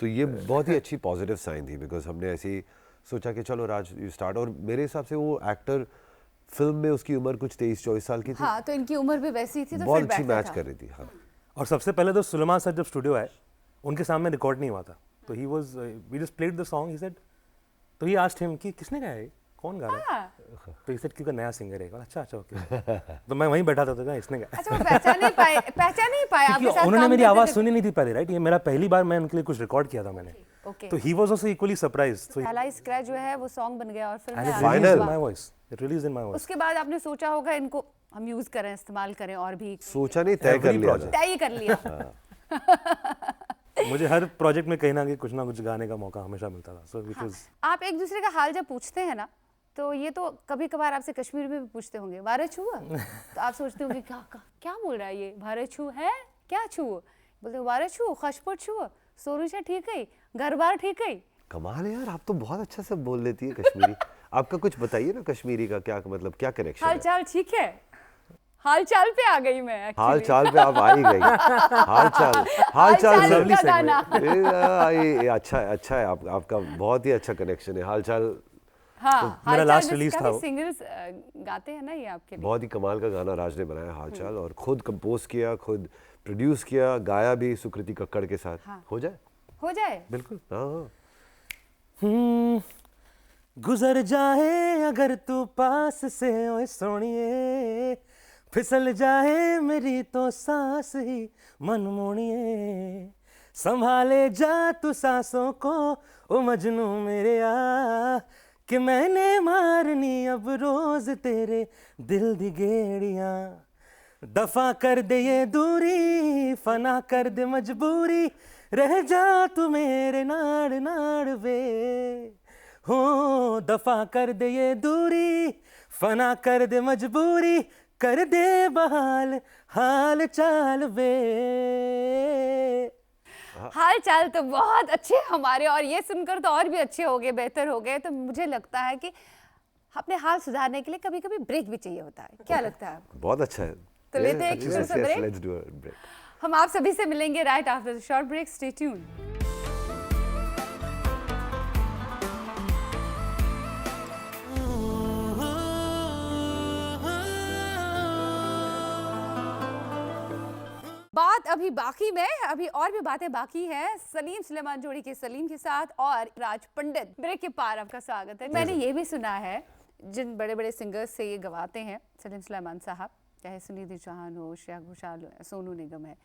तो ये बहुत ही अच्छी पॉजिटिव साइन थी, बिकॉज हमने ऐसे ही सोचा कि चलो राज यू स्टार्ट। और मेरे हिसाब से वो एक्टर फिल्म में उसकी उम्र कुछ 23-24 साल की थी, हाँ, तो इनकी उम्र भी वैसी थी, तो बहुत फिट अच्छी बैठता मैच था। कर रही थी। हाँ और सबसे पहले तो सुलेमान सर जब स्टूडियो आए, उनके सामने रिकॉर्ड नहीं हुआ था, तो he was, we just played the song, he said, तो ही आस्क्ड हिम कि किसने गाया है, कौन गा रहा है, हाँ, तो ही सेड कि नया सिंगर है। अच्छा अच्छा, ओके। तो मैं वहीं बैठा था, तो इसने गाया। अच्छा, वो पहचान नहीं पाए आपके क्योंकि साथ उन्होंने काम मेरी करते आवाज़ थे। सुनी नहीं थी पहले, राइट? ये मेरा पहली बार मैं उनके लिए कुछ रिकॉर्ड किया था मैंने, ओके, तो he was also equally surprised. So पहला स्क्रैच जो है वो सॉन्ग बन गया और फिल्म एंड में इट आ रिलीज्ड गया। In my voice, it released in my voice. उसके बाद आपने सोचा होगा इनको हम यूज करें, इस्तेमाल करें, और भी सोचा नहीं, तय कर Every लिया project. था। तय ही कर लिया। मुझे हर प्रोजेक्ट में कहीं ना कुछ गाने का मौका हमेशा मिलता था, सो विच वाज। आप एक दूसरे का हाल जब पूछते हैं ना, तो ये तो कभी कभार आपसे कश्मीर में भी पूछते होंगे, भारत छुआ, तो आप सोचते होंगे क्या बोल रहा है ये, भारत छू है क्या छू, बोलते भारत छू, खशपुर छू, सोरूशा ठीक है, घर बार ठीक है। कमाल है यार, आप तो बहुत अच्छा से बोल लेती है कश्मीरी। आपका कुछ बताइए ना कश्मीरी का, क्या मतलब क्या कनेक्शन हाल है? चाल ठीक है, हाल चाल पे आ गई मैं actually। हाल चाल पे आप आ ही गई। हाल चाल हाल चाल lovely का segment। गाना। ये अच्छा है, आपका बहुत ही अच्छा कनेक्शन है। हाल चाल हाँ, मेरा हाल last चाल release जिसका था भी वो। सिंगर्स गाते हैं ना, ये आपके लिए। बहुत ही कमाल का गाना राज ने बनाया हाल चाल, और खुद कंपोज किया, खुद प्रोड्यूस किया, गाया भी सुकृति कक्कड़ के साथ। हाँ। हो जाए? हो जाए। बिल्कुल। हाँ गुजर जाए अगर तू पास से ओए सोनिए, फिसल जाए मेरी तो सांस ही मन मोड़िए, संभाले जा तू सांसों को ओ मजनू मेरे आ, कि मैंने मारनी अब रोज तेरे दिल दी गेड़ियां, दफा कर दे ये दूरी, फना कर दे मजबूरी, रह जा तू मेरे नाड़ नाड़ वे, हो दफा कर दे ये दूरी, फना कर दे मजबूरी, कर दे बहाल हाल चाल वे। हाल चाल तो बहुत अच्छे हमारे, और ये सुनकर तो और भी अच्छे हो गए, बेहतर हो गए। तो मुझे लगता है कि अपने हाल सुधारने के लिए कभी कभी ब्रेक भी चाहिए होता है, क्या लगता है आपको? बहुत अच्छा है। तो लेते हैं एक छोटा सा break? Let's do a break. हम आप सभी से मिलेंगे right after the short break, stay tune. बात अभी बाकी में, अभी और भी बातें बाकी हैं सलीम सुलेमान जोड़ी के सलीम के साथ और राज पंडित। ब्रेक के पार आपका स्वागत है। मैंने ये भी सुना है, जिन बड़े बड़े सिंगर्स से ये गवाते हैं सलीम सुलेमान साहब, चाहे सुनिधि चौहान हो, श्रेया घोषाल हो, सोनू निगम है,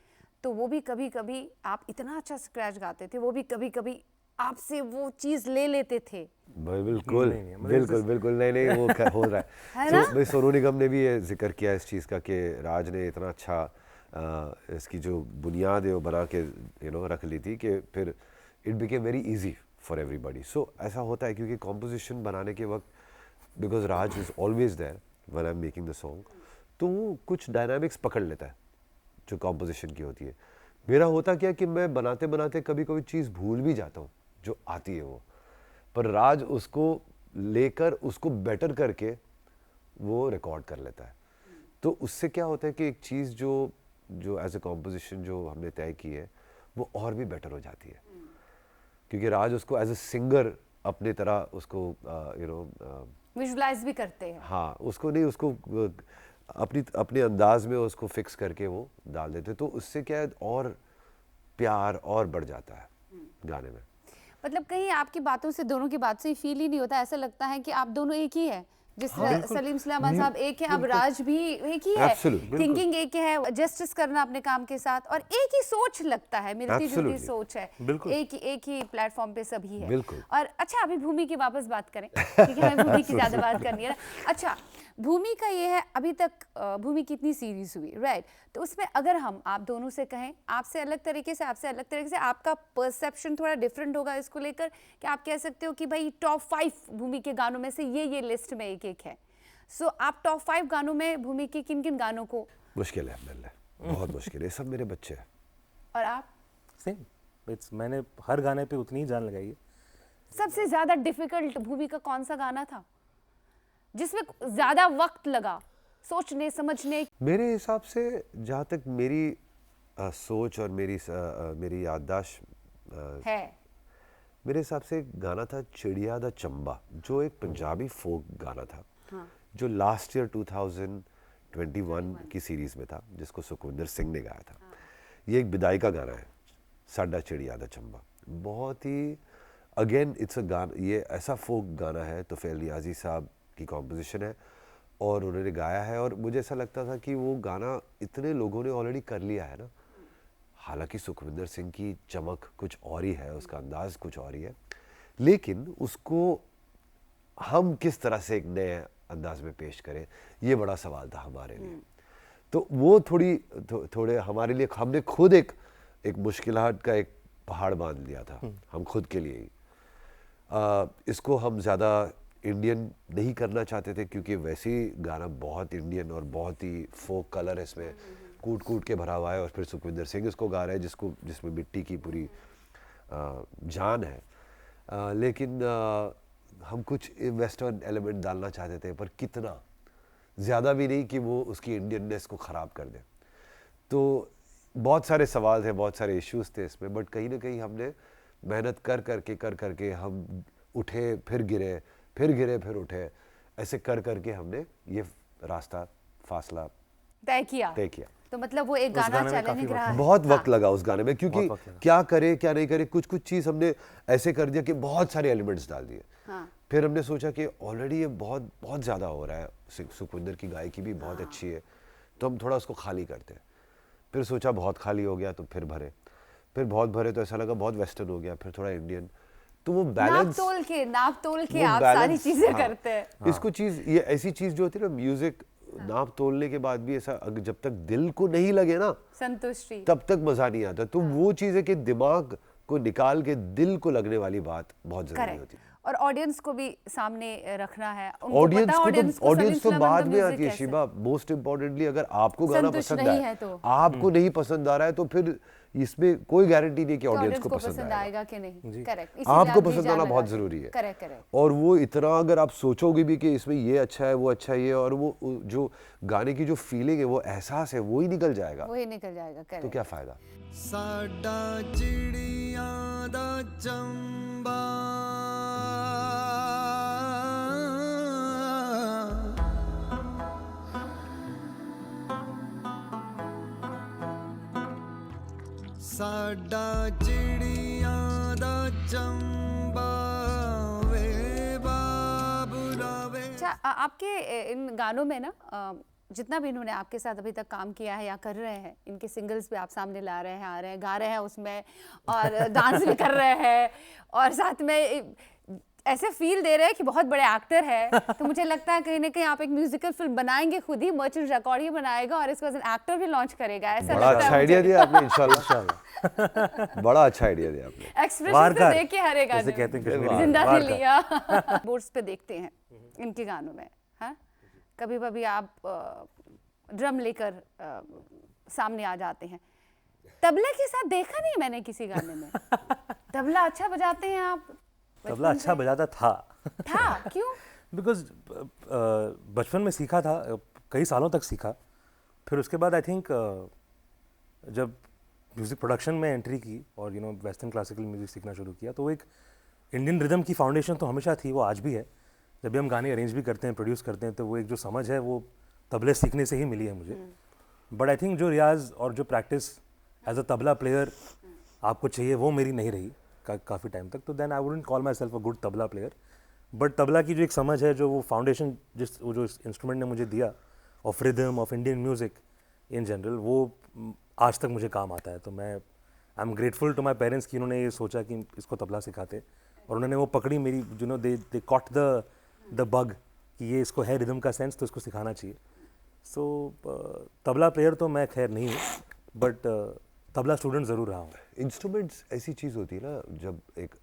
तो वो भी कभी कभी आप इतना अच्छा स्क्रैच गाते थे, वो भी कभी कभी आपसे वो चीज ले लेते थे? बिल्कुल नहीं, मतलब बिल्कुल बिल्कुल नहीं वो हो रहा है है। ना? भाई सोनू निगम ने भी ये जिक्र किया इस चीज़ का कि राज ने इतना अच्छा इसकी जो बुनियाद है वो बना के रख ली थी कि फिर it became very easy for everybody. So ऐसा होता है क्योंकि कॉम्पोजिशन बनाने के वक्त because Raj is always there when I am making the song, तो वो कुछ डायनामिक्स पकड़ लेता है जो कॉम्पोजिशन की होती है। मेरा होता क्या कि मैं बनाते बनाते कभी कभी चीज़ भूल भी जाता हूँ जो आती है वो, पर राज उसको लेकर उसको बेटर करके वो रिकॉर्ड कर लेता है। तो उससे क्या होता है कि एक चीज़ जो जो एज ए कॉम्पोजिशन जो हमने तय की है वो और भी बेटर हो जाती है, क्योंकि राज उसको एज ए सिंगर अपने तरह उसको विजुलाइज भी करते हैं। हाँ उसको नहीं उसको अपने अंदाज में उसको फिक्स करके वो डाल देते, तो उससे क्या है और प्यार और बढ़ जाता है गाने में। मतलब कहीं आपकी बातों से, दोनों की बात से फील ही नहीं होता, ऐसा लगता है कि आप दोनों एक ही है। जिस तरह सलीम सुलेमान साहब एक है, अब राज भी एक ही है, Absolutely. थिंकिंग एक है, जस्टिस करना अपने काम के साथ, और एक ही सोच लगता है, मिलती जुलती Absolutely. सोच है, बिल्कुल। एक ही प्लेटफॉर्म पे सभी है। बिल्कुल। और अच्छा, अभी भूमि की वापस बात करें क्योंकि हमें भूमि की ज्यादा बात करनी है ना। अच्छा, भूमि का ये है, अभी तक भूमि कितनी सीरीज हुई, राइट? तो उसमें अगर हम आप दोनों से कहें, आपसे अलग तरीके से आपका परसेप्शन थोड़ा डिफरेंट होगा इसको लेकर, कि आप कह सकते हो कि भाई टॉप 5 भूमि के गानों में से ये लिस्ट में एक है। सो आप टॉप 5 गानों में भूमि के किन किन गानों को? मुश्किल है मिलना, बहुत मुश्किल है, सब मेरे बच्चे हैं। और आप? सेम इट्स, मैंने हर गाने पे उतनी ही जान लगाई है। सबसे ज्यादा डिफिकल्ट भूमि का कौन सा गाना था जिसमें ज्यादा वक्त लगा सोचने समझने? मेरे हिसाब से जहाँ तक मेरी सोच और मेरी याददाश्त है, मेरे हिसाब से एक गाना था चिड़िया दा चंबा, जो एक पंजाबी फोक गाना था। हाँ। जो लास्ट ईयर 2021 की सीरीज में था, जिसको सुखविंदर सिंह ने गाया था। ये एक विदाई का गाना है, साडा चिड़िया दा चंबा। बहुत ही अगेन इट्स अ गाना, ये ऐसा फोक गाना है, तोफैल नियाज़ी साहब की कॉम्पोजिशन है और उन्होंने गाया है, और मुझे ऐसा लगता था कि वो गाना इतने लोगों ने ऑलरेडी कर लिया है ना। हालांकि सुखविंदर सिंह की चमक कुछ और ही है, उसका अंदाज कुछ और ही है, लेकिन उसको हम किस तरह से एक नए अंदाज में पेश करें, ये बड़ा सवाल था हमारे लिए। तो वो थोड़े हमारे लिए, हमने खुद एक मुश्किलात का एक पहाड़ बांध लिया था हम खुद के लिए ही। इसको हम ज़्यादा इंडियन नहीं करना चाहते थे, क्योंकि वैसे ही गाना बहुत इंडियन और बहुत ही फोक कलर है इसमें, कूट कूट के भरा हुआ है, और फिर सुखविंदर सिंह इसको गा रहे हैं जिसमें मिट्टी की पूरी जान है। लेकिन हम कुछ वेस्टर्न एलिमेंट डालना चाहते थे, पर कितना ज़्यादा भी नहीं कि वो उसकी इंडियननेस को ख़राब कर दे। तो बहुत सारे सवाल थे, बहुत सारे इश्यूज थे इसमें, बट कहीं ना कहीं हमने मेहनत कर करके हम उठे, फिर गिरे, फिर उठे, ऐसे कर करके हमने ये रास्ता फासला तय किया। तो मतलब वो एक गाना चैलेंजिंग रहा है। बहुत वक्त लगा उस गाने में, क्योंकि क्या करे क्या नहीं करे, कुछ चीज़ हमने ऐसे कर दिया कि बहुत सारे एलिमेंट्स डाल दिए। हाँ। फिर हमने सोचा कि ऑलरेडी ये बहुत ज़्यादा हो रहा है, सुखविंदर की गायकी भी बहुत अच्छी है, तो हम थोड़ा उसको खाली करते हैं। फिर सोचा बहुत खाली हो गया तो फिर बहुत भरे तो ऐसा लगा बहुत वेस्टर्न हो गया, फिर थोड़ा इंडियन, तो वो बैलेंस नाप तोल के आप सारी चीजें करते हैं। इसको चीज़, ये ऐसी चीज़ जो होती है ना म्यूजिक, नाप तोलने के बाद भी ऐसा जब तक दिल को नहीं लगे ना संतुष्टि, तब तक मजा नहीं आता। तो वो चीज़ है कि दिमाग को निकाल के दिल को लगने वाली बात बहुत जरूरी होती है, और ऑडियंस को भी सामने रखना है। ऑडियंस तो बाद में आती है शिबा। मोस्ट इम्पोर्टेंटली अगर आपको गाना पसंद है, तो आपको नहीं पसंद आ रहा है, तो फिर इसमें कोई गारंटी नहीं कि ऑडियंस को पसंद आएगा कि नहीं। करेक्ट, आपको पसंद आना बहुत जरूरी है। करेक्ट। और वो इतना अगर आप सोचोगे भी कि इसमें ये अच्छा है वो अच्छा है ये, और वो जो गाने की जो फीलिंग है, वो एहसास है, वो ही निकल जाएगा। तो क्या फायदा। साडा चिड़िया दा चंबा साडा चिड़िया दा चंबा वे बाबूरा वे। अच्छा, आपके इन गानों में ना जितना भी इन्होंने आपके साथ अभी तक काम किया है या कर रहे हैं, इनके सिंगल्स भी आप सामने ला रहे हैं, आ रहे हैं, गा रहे हैं उसमें और डांस भी कर रहे हैं और साथ में ऐसे फील दे रहे हैं कि बहुत बड़े एक्टर है। तो मुझे लगता है कहीं ना कहीं आप एक म्यूजिकल फिल्म बनाएंगे खुद ही, मर्चेंट रिकॉर्ड ही बनाएगा और इसको एज एन एक्टर भी लॉन्च करेगा। ऐसा बड़ा लगता अच्छा है आइडिया मुझे। दिया आपने, इंशाल्लाह बड़ा अच्छा आइडिया दिया आपने। एक्सप्रेशन से देख के हर एक जैसे आदमी कहते हैं कश्मीरी में, जिंदा वार दिल का। लिया। बोर्ड्स पे देखते हैं इनके गानों में, हाँ कभी कभी आप ड्रम लेकर सामने आ जाते हैं। तबला के साथ देखा नहीं मैंने किसी गाने में। तबला अच्छा बजाते हैं आप? तबला अच्छा बजाता था। क्यों? बिकॉज बचपन में सीखा था, कई सालों तक सीखा। फिर उसके बाद आई थिंक जब म्यूज़िक प्रोडक्शन में एंट्री की और वेस्टर्न क्लासिकल म्यूज़िक सीखना शुरू किया, तो वो एक इंडियन रिदम की फाउंडेशन तो हमेशा थी, वो आज भी है। जब भी हम गाने अरेंज भी करते हैं, प्रोड्यूस करते हैं, तो वो एक जो समझ है वो तबले सीखने से ही मिली है मुझे। बट आई थिंक जो रियाज और जो practice as a tabla player आपको चाहिए, वो मेरी नहीं रही काफ़ी टाइम तक। तो then I wouldn't call myself a good tabla player. But tabla की जो एक समझ है, जो वो फाउंडेशन वो जो इंस्ट्रूमेंट ने मुझे दिया of rhythm, of Indian music in general, वो आज तक मुझे काम आता है। तो मैं I am grateful to my parents कि उन्होंने ये सोचा कि इसको तबला सिखाते, और उन्होंने वो पकड़ी मेरी, दे कॉट द बग कि ये इसको है रिदम का सेंस, तो इसको सिखाना चाहिए। सो तबला प्लेयर तो मैं खैर नहीं हूँ, बट तबला स्टूडेंट ज़रूर रहा हूँ। इंस्ट्रूमेंट्स ऐसी चीज़ होती है ना, जब एक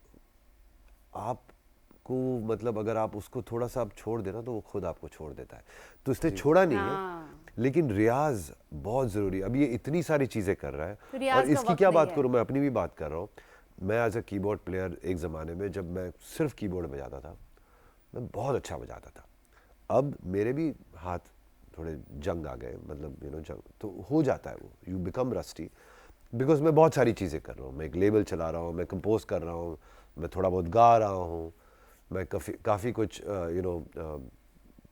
आपको मतलब अगर आप उसको थोड़ा सा आप छोड़ देना तो वो खुद आपको छोड़ देता है। तो इसने छोड़ा नहीं है, लेकिन रियाज बहुत ज़रूरी है। अब ये इतनी सारी चीज़ें कर रहा है, और इसकी क्या बात करूँ, मैं अपनी भी बात कर रहा हूँ। मैं एज अ कीबोर्ड प्लेयर एक ज़माने में, जब मैं सिर्फ कीबोर्ड बजाता था, मैं बहुत अच्छा बजाता था। अब मेरे भी हाथ थोड़े जंग आ गए, मतलब जंग तो हो जाता है, वो यू बिकम रस्टी, बिकॉज मैं बहुत सारी चीज़ें कर रहा हूँ। मैं एक लेबल चला रहा हूँ, मैं कंपोज कर रहा हूँ, मैं थोड़ा बहुत गा रहा हूँ, मैं काफ़ी कुछ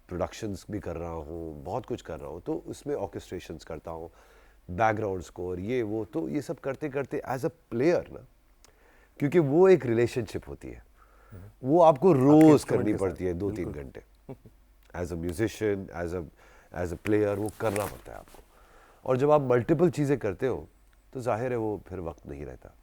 प्रोडक्शंस भी कर रहा हूँ, बहुत कुछ कर रहा हूँ। तो उसमें ऑर्केस्ट्रेशंस करता हूँ, बैकग्राउंड स्कोर, ये वो, तो ये सब करते करते एज अ प्लेयर ना, क्योंकि वो एक रिलेशनशिप होती है, वो आपको रोज़ करनी पड़ती है 2-3 घंटे। As a musician, as a player वो करना पड़ता है आपको। और जब आप मल्टीपल चीज़ें करते हो तो जाहिर है वो फिर वक्त नहीं रहता।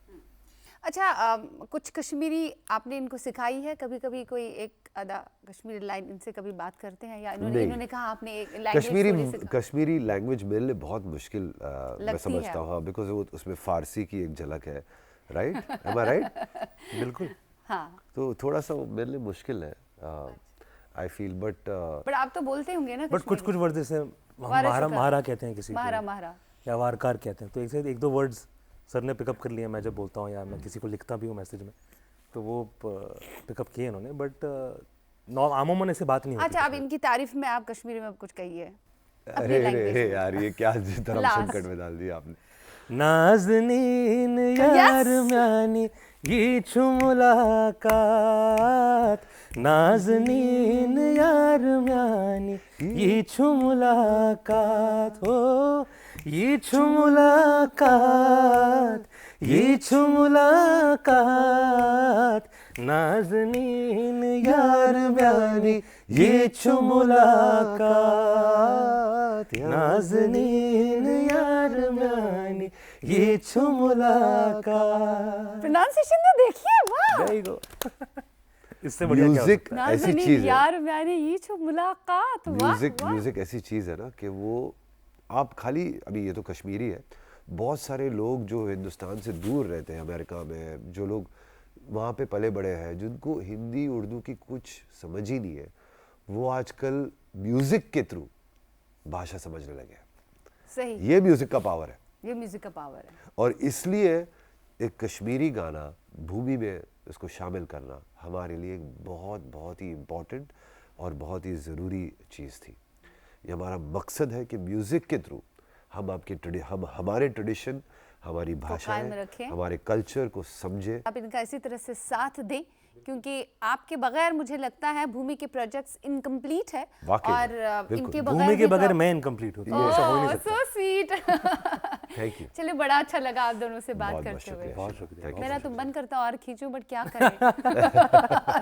अच्छा, कुछ कश्मीरी आपने इनको सिखाई है? कभी कभी कोई एक आधा कश्मीरी लाइन इनसे कभी बात करते हैं, या इन्होंने कहा आपने एक लैंग्वेज? कश्मीरी लैंग्वेज मेरे लिए बहुत मुश्किल मैं समझता हूँ, बिकॉज वो उसमें फ़ारसी की एक झलक है, राइट? एम आई राइट? बिल्कुल, हाँ। तो थोड़ा सा वो मेरे लिए मुश्किल है, आई फील। बट आप तो बोलते होंगे ना? बट कुछ वर्ड जैसे महारा कहते हैं किसी को, महारा या वारकार कहते हैं, तो एक दो वर्ड्स सर ने पिकअप कर लिया। मैं जब बोलता हूँ या मैं किसी को लिखता भी हूँ मैसेज में, तो वो पिकअप किए इन्होंने। बट आमूमन ऐसे बात नहीं होती। अच्छा, अब इनकी तारीफ में आप कश्मीरी में कुछ कहिए। अरे यार, ये क्या धर्म संकट में डाल दिया आपने। नाज़नीन यार म्यानी ये मुलाकात, नाज़नीन यार म्यानी ये मुलाकात, हो ये मुलाकात, ये मुलाकात, नाज़नीन यार म्यानी ये मुलाकात, नाज़नीन यार म्यानी ये मुलाकात। प्रोनाउंसिएशन तो देखिए, वाह। There you go. इससे बढ़िया क्या म्यूजिक ऐसी चीज है यार, मैंने ये जो मुलाकात, म्यूजिक ऐसी चीज है ना कि वो आप खाली, अभी ये तो कश्मीरी है, बहुत सारे लोग जो हिंदुस्तान से दूर रहते हैं, अमेरिका में जो लोग वहाँ पे पले बड़े हैं, जिनको हिंदी उर्दू की कुछ समझ ही नहीं है, वो आजकल म्यूजिक के थ्रू भाषा समझने लगे हैं। सही, ये म्यूजिक का पावर है, ये म्यूजिक का पावर है। और इसलिए एक कश्मीरी गाना भूमि में इसको शामिल करना हमारे लिए एक बहुत ही इम्पोर्टेंट और बहुत ही ज़रूरी चीज़ थी। ये हमारा मकसद है कि म्यूज़िक के थ्रू हम हमारे ट्रेडिशन, हमारी भाषाएं, हमारे कल्चर को समझे। आप इनका इसी तरह से साथ दें, क्योंकि आपके बगैर मुझे लगता है भूमि के प्रोजेक्ट्स इनकम्प्लीट है, और इनके बगैर भूमि के बगैर मैं इनकम्प्लीट हूँ, ऐसा हो नहीं सकता। So sweet. Thank you. चलिए, बड़ा अच्छा लगा आप दोनों से बात करते हुए। बहुत शुक्रिया। मेरा तो मन करता और खींचूं, बट क्या करें।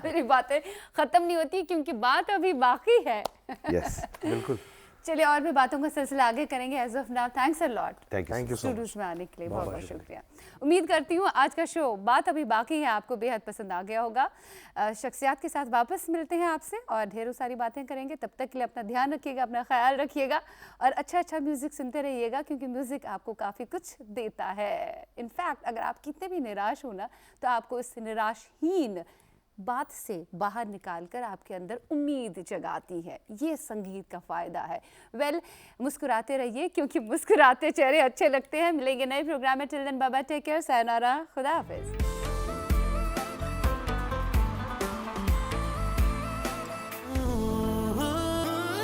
मेरी बातें खत्म नहीं होती, क्योंकि बात अभी बाकी है। यस, बिल्कुल। चलिए और भी बातों का सिलसिला आगे करेंगे। As of now thanks a lot thank you thank you so studios much. में आने के लिए, बहुत बहुत बहुत बहुत शुक्रिया। उम्मीद करती हूँ आज का शो बात अभी बाकी है आपको बेहद पसंद आ गया होगा। शख्सियात के साथ वापस मिलते हैं आपसे और ढेरों सारी बातें करेंगे। तब तक के लिए अपना ध्यान रखिएगा, अपना ख्याल रखिएगा और अच्छा अच्छा म्यूजिक सुनते रहिएगा, क्योंकि म्यूजिक आपको काफ़ी कुछ देता है। इनफैक्ट अगर आप कितने भी निराश हो ना, तो आपको इस निराशहीन बात से बाहर निकालकर आपके अंदर उम्मीद जगाती है। ये संगीत का फ़ायदा है। मुस्कुराते रहिए, क्योंकि मुस्कुराते चेहरे अच्छे लगते हैं। मिलेंगे नए प्रोग्राम में। Till then bye bye, take care, sayonara, खुदा हाफिज़।